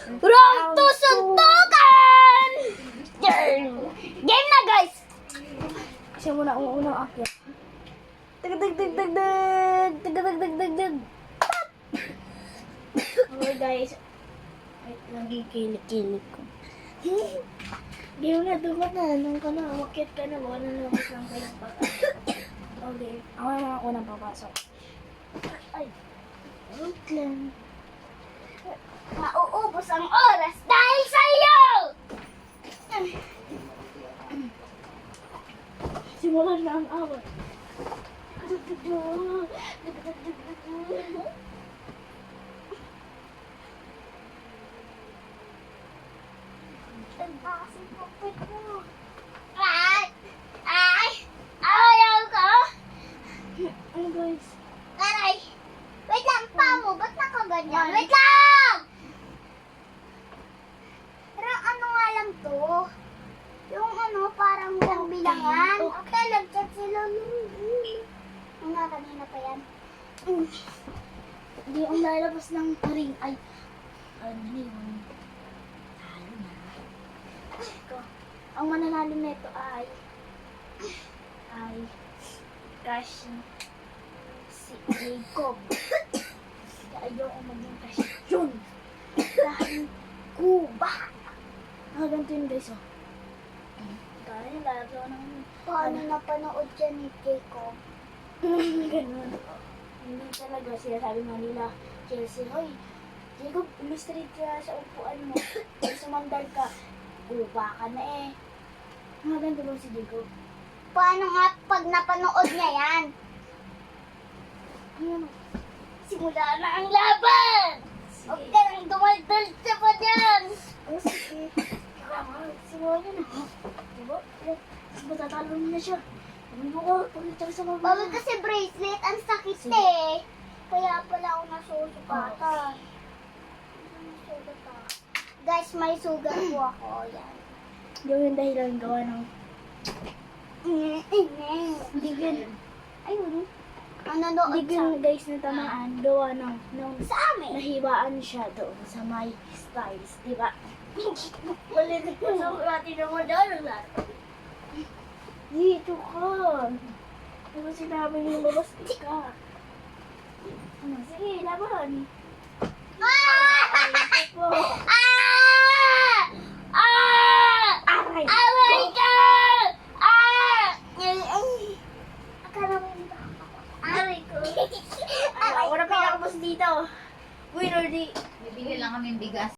Round to suntukan! Game na, guys! Siya muna ang unang akyat. Tag-tag-tag-tag-tag! Tag-tag-tag-tag-tag! Okay, guys. Wait, nagikilig-kilig ko. Game na, dumat na. Nung ka na, umakyat ka na. Baka nalabas lang kayo pa. Okay, ako yung mga unang papasok. Ay, wait lang. Mauubos ang oras dahil sa iyo! Simulan na ang awat. Ang kasing pupit mo. Ay! Ay! Ayaw ka? Ano guys? Aray! Wait lang, pa mo. Ba't nakaganyan? Wait lang! Pero ano nga lang to? Yung ano, parang bilangan. Okay, nag-chat sila. Ano nga, kanina pa yan. Hindi ang lalabas ng ring. Ay, ano yun? Talo na. Ito. Ang mananalo nito ay Kashi si Jacob. Ayaw ko maging Kashi yun. Dahil Kuba. Ganito yun guys, oh. Dahil lalo ng... Paano napanood dyan ni Jacob? Ganun. Hindi talaga sila sabi nga nila, Chelsea, hoy, Jacob, illustrate ka sa upuan mo. Pag sumandal ka, Kuba ka na eh. Ganito ba si Jacob? Paano nga pag napanood niya yan? Simula na ang laban! Huwag ka nang dumaldal sa pa dyan! Oh, sige. Simula na. Diba? Matatalo na siya. Ano ko? Pagkita sa mga... Bawal kasi bracelet. Ang sakit eh. Kaya pala ako nasusukatan. Guys, may sugat po ako. Yan. Gawin dahilan gawa ng... Hindi ganun. Ay, wala. Hindi ganun guys na tamaan. Gawa ng... Sa amin? Nahibaan siya doon sa my styles. Diba? Malinig ko sa natin naman doon. Dito ka. Diba sinabi niyo babas ka? Ano? Sige, laban. Ah!